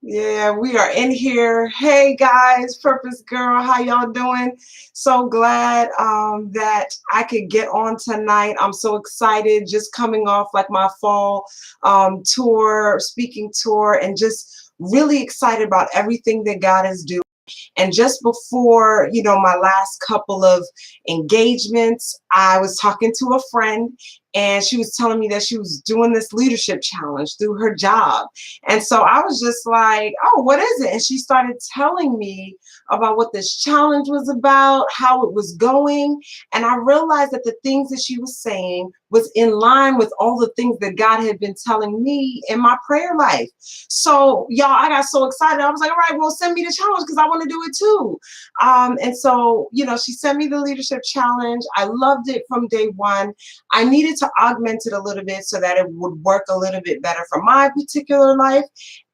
Yeah, we are in here. Hey guys, Purpose Girl, how y'all doing? So glad that I could get on tonight. I'm so excited, just coming off like my fall tour, speaking tour, and just really excited about everything that God is doing. And just before, my last couple of engagements, I was talking to a friend and she was telling me that she was doing this leadership challenge through her job. And so I was just like, oh, what is it? And she started telling me about what this challenge was about, how it was going. And I realized that the things that she was saying was in line with all the things that God had been telling me in my prayer life. So y'all, I got so excited. I was like, all right, well, send me the challenge because I want to do it too. And so, she sent me the leadership challenge. I loved it from day one. I needed to augment it a little bit so that it would work a little bit better for my particular life.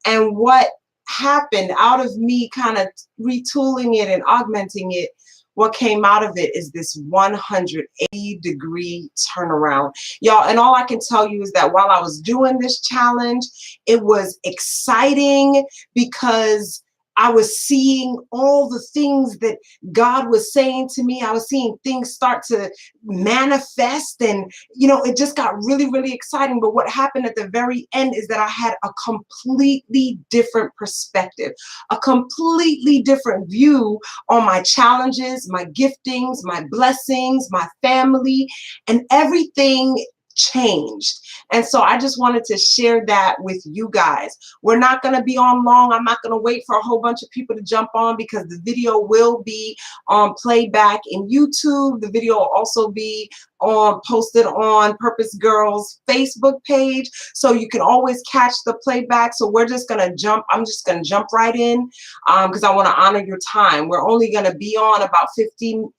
And what happened out of me kind of retooling it and augmenting it, what came out of it is this 180-degree turnaround. Y'all, and all I can tell you is that while I was doing this challenge, it was exciting because I was seeing all the things that God was saying to me. I was seeing things start to manifest, and it just got really, really exciting. But what happened at the very end is that I had a completely different perspective, a completely different view on my challenges, my giftings, my blessings, my family, and everything changed. And so I just wanted to share that with you guys. We're not going to be on long. I'm not going to wait for a whole bunch of people to jump on because the video will be on playback in YouTube. The video will also be posted on Purpose Girl's Facebook page, so you can always catch the playback. So we're just going to jump. I'm just going to jump right in because I want to honor your time. We're only going to be on about 15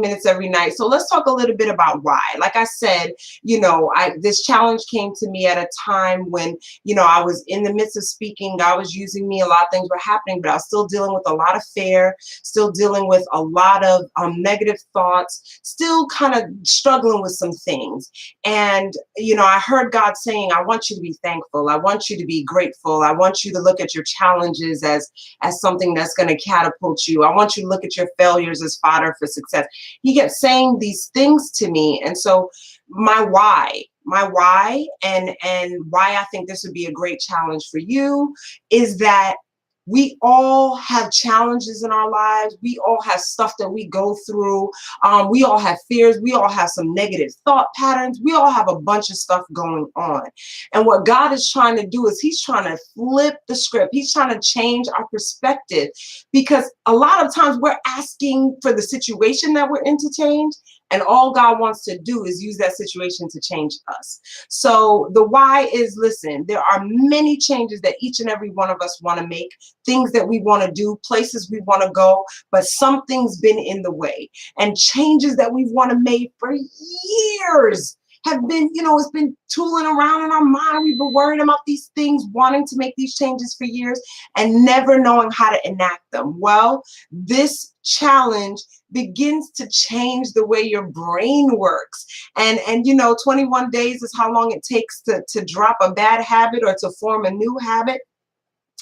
minutes every night. So let's talk a little bit about why. Like I said, this challenge came to me at a time when, I was in the midst of speaking. God was using me. A lot of things were happening, but I was still dealing with a lot of fear, still dealing with a lot of negative thoughts, still kind of struggling with some things. And, I heard God saying, I want you to be thankful. I want you to be grateful. I want you to look at your challenges as something that's going to catapult you. I want you to look at your failures as fodder for success. He kept saying these things to me. And so my why and why I think this would be a great challenge for you is that we all have challenges in our lives. We all have stuff that we go through. We all have fears. We all have some negative thought patterns. We all have a bunch of stuff going on. And what God is trying to do is he's trying to flip the script. He's trying to change our perspective, because a lot of times we're asking for the situation that we're in to change. And all God wants to do is use that situation to change us. So the why is, listen, there are many changes that each and every one of us want to make, things that we want to do, places we want to go, but something's been in the way. And changes that we've wanted made for years have been, it's been tooling around in our mind. We've been worrying about these things, wanting to make these changes for years and never knowing how to enact them. Well, this challenge begins to change the way your brain works. And 21 days is how long it takes to drop a bad habit or to form a new habit.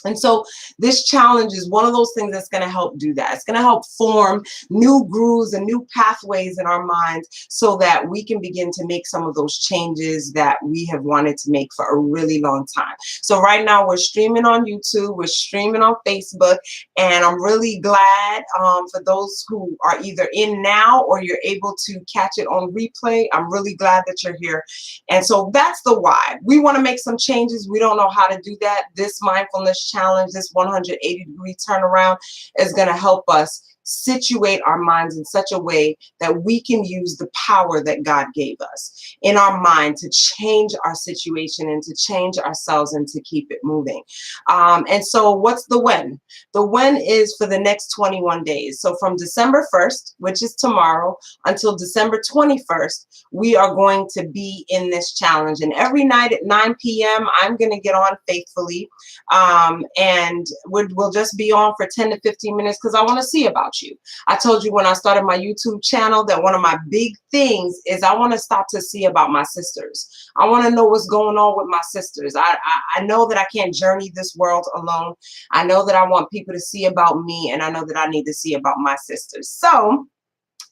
And so this challenge is one of those things that's going to help do that. It's going to help form new grooves and new pathways in our minds so that we can begin to make some of those changes that we have wanted to make for a really long time. So right now we're streaming on YouTube, we're streaming on Facebook, and I'm really glad for those who are either in now or you're able to catch it on replay. I'm really glad that you're here. And so that's the why. We want to make some changes. We don't know how to do that. This mindfulness challenge, this 180-degree turnaround, is going to help us situate our minds in such a way that we can use the power that God gave us in our mind to change our situation and to change ourselves and to keep it moving. And so what's the when? The when is for the next 21 days. So from December 1st, which is tomorrow, until December 21st, we are going to be in this challenge. And every night at 9 p.m., I'm going to get on faithfully. And we'll just be on for 10 to 15 minutes because I want to see about about you. I told you when I started my YouTube channel that one of my big things is I want to stop to see about my sisters. I want to know what's going on with my sisters. I know that I can't journey this world alone. I know that I want people to see about me, and I know that I need to see about my sisters. So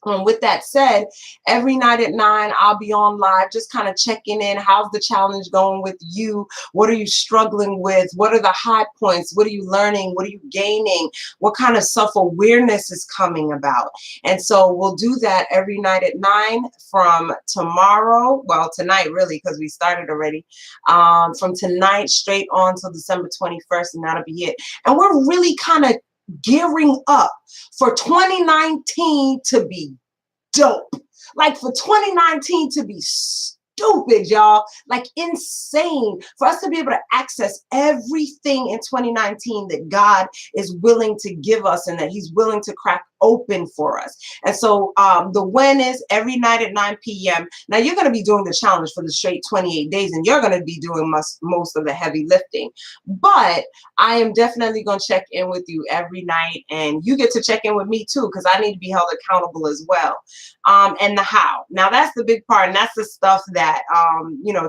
with that said, every night at 9, I'll be on live, just kind of checking in. How's the challenge going with you? What are you struggling with? What are the high points? What are you learning? What are you gaining? What kind of self-awareness is coming about? And so we'll do that every night at 9 from tomorrow. Well, tonight, really, because we started already. From tonight straight on till December 21st, and that'll be it. And we're really kind of gearing up for 2019 to be dope. Like for 2019 to be stupid, y'all. Like insane. For us to be able to access everything in 2019 that God is willing to give us and that he's willing to crack open for us. And so the win is every night at 9 p.m. Now you're going to be doing the challenge for the straight 28 days, and you're going to be doing most of the heavy lifting. But I am definitely going to check in with you every night, and you get to check in with me too, because I need to be held accountable as well. And the how. Now that's the big part, and that's the stuff that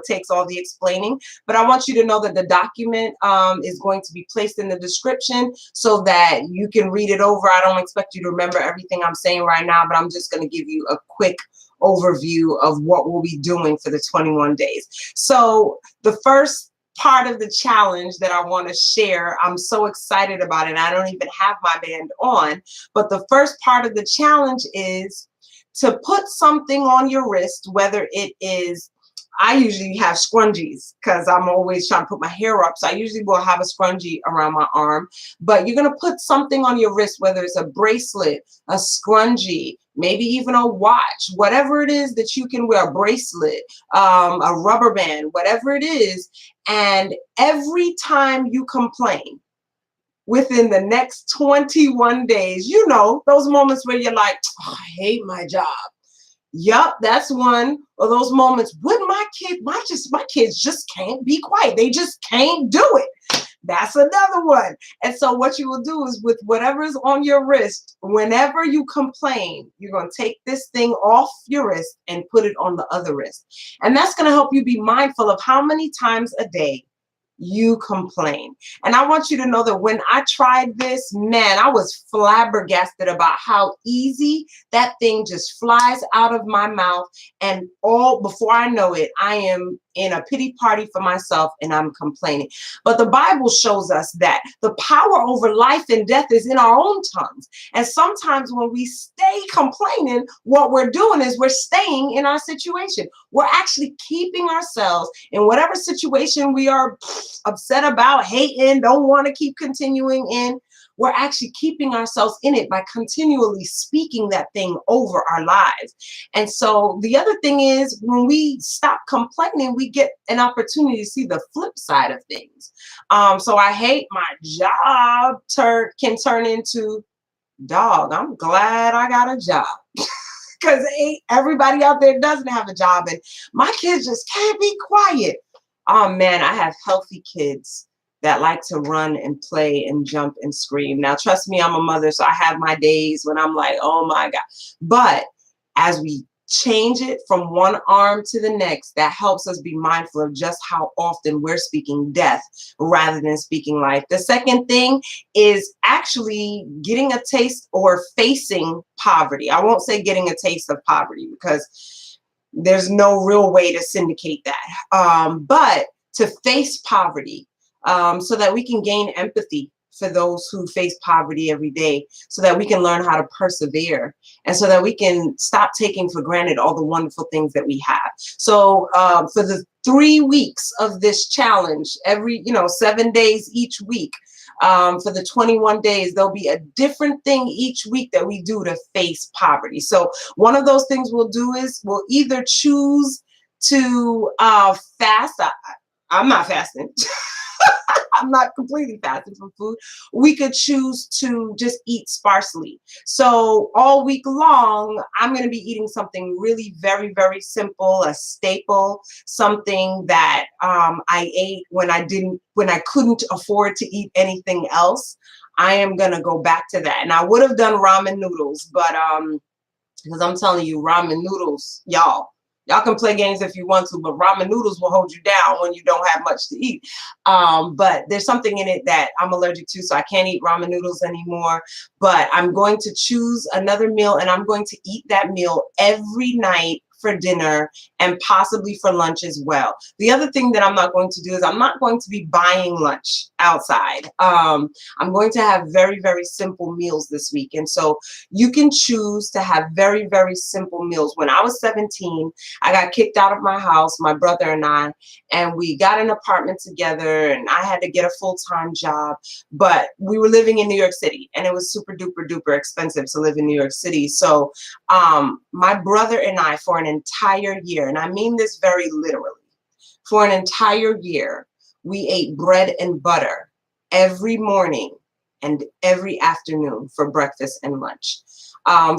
takes all the explaining. But I want you to know that the document is going to be placed in the description so that you can read it over. I don't expect you to remember everything I'm saying right now, but I'm just going to give you a quick overview of what we'll be doing for the 21 days. So the first part of the challenge that I want to share, I'm so excited about it. I don't even have my band on, but the first part of the challenge is to put something on your wrist, whether it is, I usually have scrunchies because I'm always trying to put my hair up. So I usually will have a scrunchie around my arm, but you're going to put something on your wrist, whether it's a bracelet, a scrunchie, maybe even a watch, whatever it is that you can wear, a bracelet, a rubber band, whatever it is. And every time you complain, within the next 21 days, those moments where you're like, oh, I hate my job. Yup, that's one of those moments. With my kids just can't be quiet. They just can't do it. That's another one. And so what you will do is with whatever is on your wrist, whenever you complain, you're going to take this thing off your wrist and put it on the other wrist. And that's going to help you be mindful of how many times a day you complain. And I want you to know that when I tried this, man, I was flabbergasted about how easy that thing just flies out of my mouth. And all before I know it, I am in a pity party for myself and I'm complaining. But the Bible shows us that the power over life and death is in our own tongues. And sometimes when we stay complaining, what we're doing is we're staying in our situation. We're actually keeping ourselves in whatever situation we are upset about, hating, don't want to keep continuing in. We're actually keeping ourselves in it by continually speaking that thing over our lives. And so the other thing is when we stop complaining, we get an opportunity to see the flip side of things. So I hate my job can turn into, dog, I'm glad I got a job. Because everybody out there doesn't have a job and my kids just can't be quiet. Oh man, I have healthy kids that like to run and play and jump and scream. Now, trust me, I'm a mother, so I have my days when I'm like, oh my God. But as we change it from one arm to the next, that helps us be mindful of just how often we're speaking death rather than speaking life. The second thing is actually getting a taste or facing poverty. I won't say getting a taste of poverty because there's no real way to syndicate that. But to face poverty so that we can gain empathy for those who face poverty every day, so that we can learn how to persevere and so that we can stop taking for granted all the wonderful things that we have. So for the 3 weeks of this challenge, every, 7 days each week, for the 21 days, there'll be a different thing each week that we do to face poverty. So one of those things we'll do is we'll either choose to fast. I'm not fasting. I'm not completely fasting from food. We could choose to just eat sparsely. So all week long, I'm going to be eating something really very, very simple, a staple, something that I ate when I couldn't afford to eat anything else. I am going to go back to that. And I would have done ramen noodles, but because I'm telling you, ramen noodles, y'all can play games if you want to, but ramen noodles will hold you down when you don't have much to eat. But there's something in it that I'm allergic to, so I can't eat ramen noodles anymore. But I'm going to choose another meal, and I'm going to eat that meal every night for dinner and possibly for lunch as well. The other thing that I'm not going to do is I'm not going to be buying lunch outside. I'm going to have very, very simple meals this week. And so you can choose to have very, very simple meals. When I was 17, I got kicked out of my house, my brother and we got an apartment together, and I had to get a full-time job. But we were living in New York City, and it was super duper duper expensive to live in New York City. So my brother and I, for an entire year, and I mean this very literally, for an entire year, we ate bread and butter every morning and every afternoon for breakfast and lunch.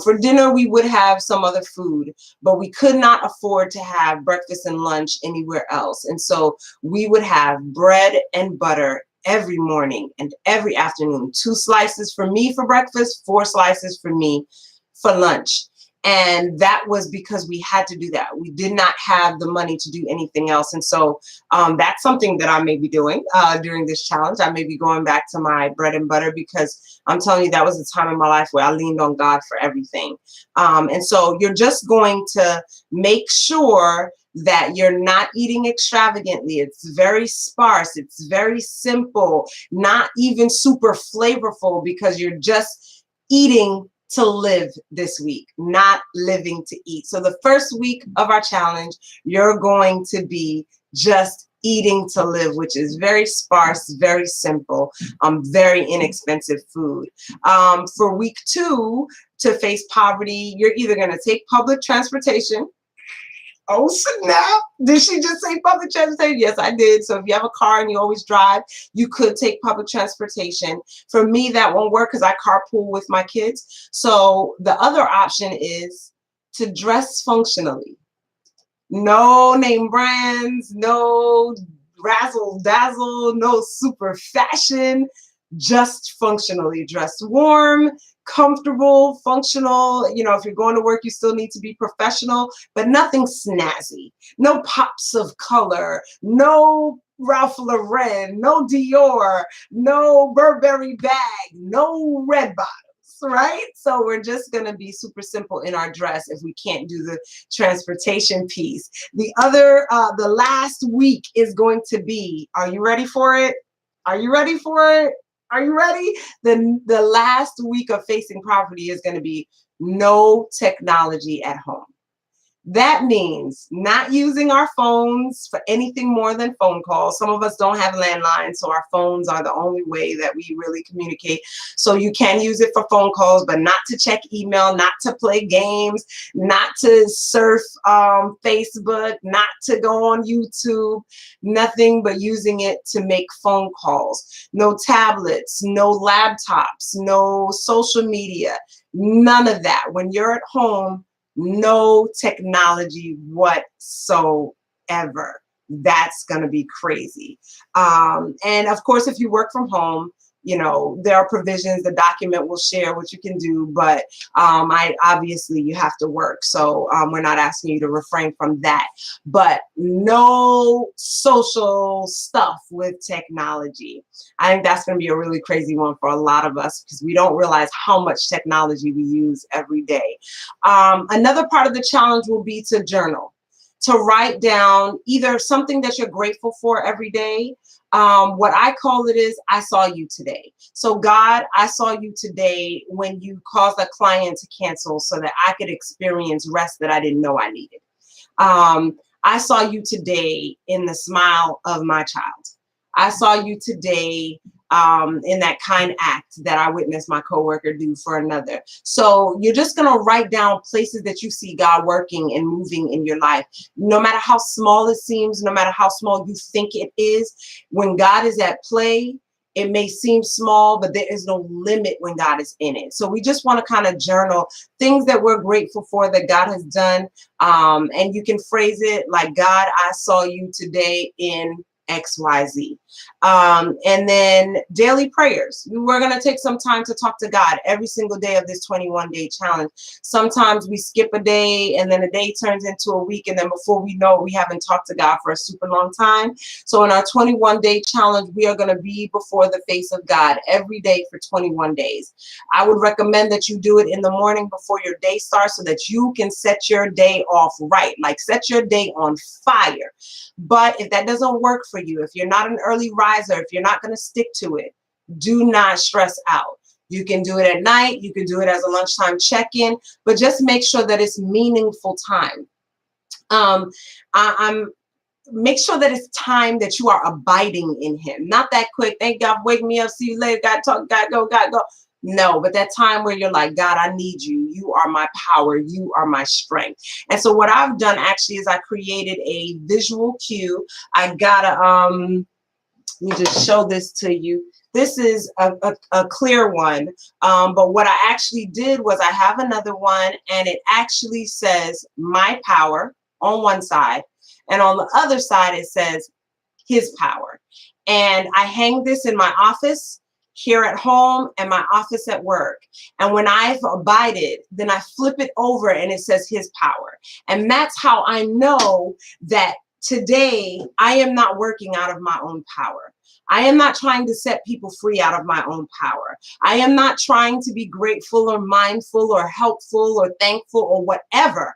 For dinner, we would have some other food, but we could not afford to have breakfast and lunch anywhere else. And so we would have bread and butter every morning and every afternoon. 2 slices for me for breakfast, 4 slices for me for lunch. And that was because we had to do that. We did not have the money to do anything else. And so that's something that I may be doing during this challenge. I may be going back to my bread and butter, because I'm telling you, that was a time in my life where I leaned on God for everything. And so you're just going to make sure that you're not eating extravagantly. It's very sparse. It's very simple, not even super flavorful, because you're just eating to live this week, not living to eat. So the first week of our challenge, you're going to be just eating to live, which is very sparse, very simple, very inexpensive food. For week 2, to face poverty, you're either going to take public transportation. Oh, snap. Did she just say public transportation? Yes, I did. So if you have a car and you always drive, you could take public transportation. For me, that won't work because I carpool with my kids. So the other option is to dress functionally. No name brands, no razzle dazzle, no super fashion, just functionally dressed, warm, comfortable, functional. You know, if you're going to work, you still need to be professional, but nothing snazzy. No pops of color, no Ralph Lauren, no Dior, no Burberry bag, no red bottoms. Right? So we're just going to be super simple in our dress if we can't do the transportation piece. The last week is going to be, are you ready for it? Are you ready for it? Are you ready? The last week of facing poverty is going to be no technology at home. That means not using our phones for anything more than phone calls. Some of us don't have landlines, so our phones are the only way that we really communicate. So you can use it for phone calls, but not to check email, not to play games, not to surf Facebook, not to go on YouTube, nothing but using it to make phone calls. No tablets, no laptops, no social media, none of that. When you're at home, no technology whatsoever. That's going to be crazy. And of course, if you work from home, you know, there are provisions. The document will share what you can do, but obviously you have to work. So we're not asking you to refrain from that, but no social stuff with technology. I think that's going to be a really crazy one for a lot of us, because we don't realize how much technology we use every day. Another part of the challenge will be to journal, to write down either something that you're grateful for every day. What I call it is, I saw you today. So God, I saw you today when you caused a client to cancel so that I could experience rest that I didn't know I needed. I saw you today in the smile of my child. I saw you today in that kind act that I witnessed my coworker do for another. So you're just going to write down places that you see God working and moving in your life. No matter how small it seems, no matter how small you think it is, when God is at play, it may seem small, but there is no limit when God is in it. So we just want to kind of journal things that we're grateful for that God has done. And you can phrase it like, God, I saw you today in XYZ. And then daily prayers. We're going to take some time to talk to God every single day of this 21-day challenge. Sometimes we skip a day and then a day turns into a week. And then before we know it, we haven't talked to God for a super long time. So in our 21-day challenge, we are going to be before the face of God every day for 21 days. I would recommend that you do it in the morning before your day starts so that you can set your day off right, like set your day on fire. But if that doesn't work for you, if you're not an early riser, if you're not going to stick to it, do not stress out. You can do it at night. You can do it as a lunchtime check-in, but just make sure that it's meaningful time. Make sure that it's time that you are abiding in him. Not that quick. Thank God, wake me up, see you later, God talk, God go, God go. No, but that time where you're like, God, I need you. You are my power. You are my strength. And so what I've done actually is I created a visual cue. I got let me just show this to you. This is a clear one. But what I actually did was I have another one and it actually says my power on one side. And on the other side, it says his power. And I hang this in my office here at home and my office at work. And when I've abided, then I flip it over and it says his power. And that's how I know that today I am not working out of my own power. I am not trying to set people free out of my own power. I am not trying to be grateful or mindful or helpful or thankful or whatever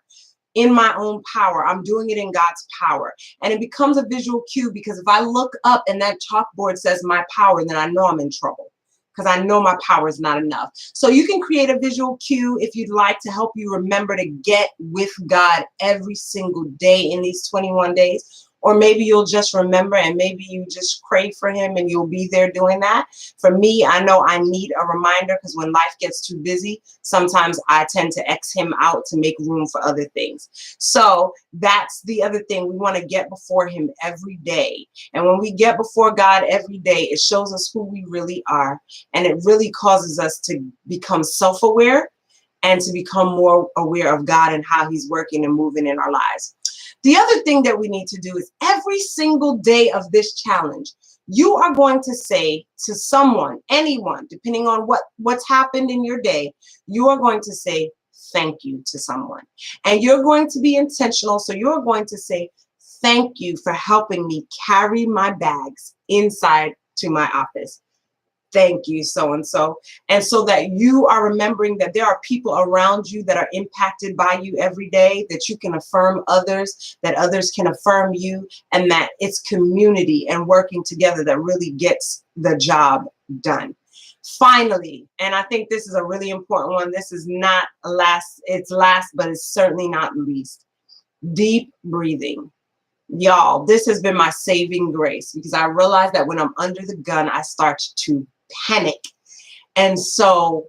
in my own power. I'm doing it in God's power. And it becomes a visual cue because if I look up and that chalkboard says my power, then I know I'm in trouble because I know my power is not enough. So you can create a visual cue if you'd like to help you remember to get with God every single day in these 21 days. Or maybe you'll just remember and maybe you just crave for him and you'll be there doing that. For me, I know I need a reminder because when life gets too busy, sometimes I tend to X him out to make room for other things. So that's the other thing. We want to get before him every day. And when we get before God every day, it shows us who we really are. And it really causes us to become self-aware and to become more aware of God and how he's working and moving in our lives. The other thing that we need to do is every single day of this challenge, you are going to say to someone, anyone, depending on what's happened in your day, you are going to say thank you to someone. And you're going to be intentional. So you're going to say, thank you for helping me carry my bags inside to my office. Thank you, so-and-so. And so that you are remembering that there are people around you that are impacted by you every day, that you can affirm others, that others can affirm you, and that it's community and working together that really gets the job done. Finally, and I think this is a really important one. This is not last, it's last, but it's certainly not least. Deep breathing. Y'all, this has been my saving grace because I realize that when I'm under the gun, I start to panic. And so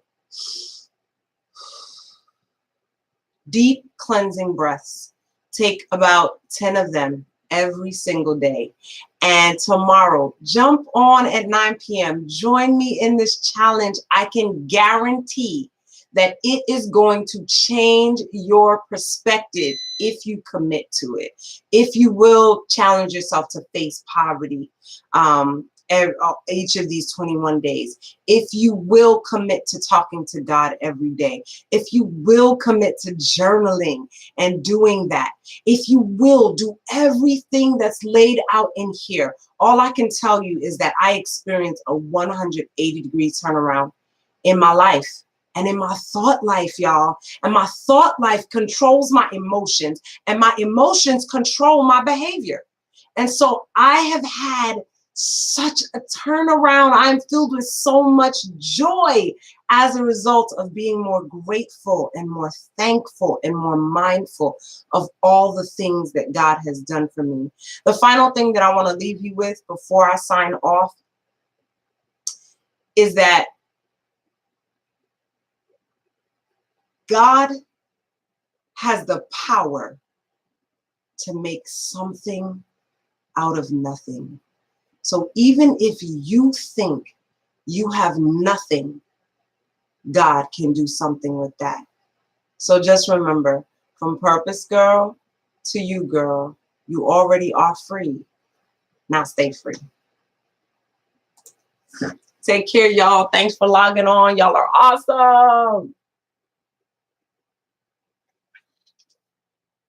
deep cleansing breaths, take about 10 of them every single day. And tomorrow, jump on at 9 p.m. Join me in this challenge. I can guarantee that it is going to change your perspective if you commit to it. If you will challenge yourself to face poverty each of these 21 days. If you will commit to talking to God every day. If you will commit to journaling and doing that. If you will do everything that's laid out in here. All I can tell you is that I experienced a 180-degree turnaround in my life. And in my thought life, y'all. And my thought life controls my emotions. And my emotions control my behavior. And so I have had such a turnaround. I'm filled with so much joy as a result of being more grateful and more thankful and more mindful of all the things that God has done for me. The final thing that I want to leave you with before I sign off is that God has the power to make something out of nothing. So even if you think you have nothing, God can do something with that. So just remember, from Purpose Girl to you, girl, you already are free. Now stay free. Take care, y'all. Thanks for logging on. Y'all are awesome.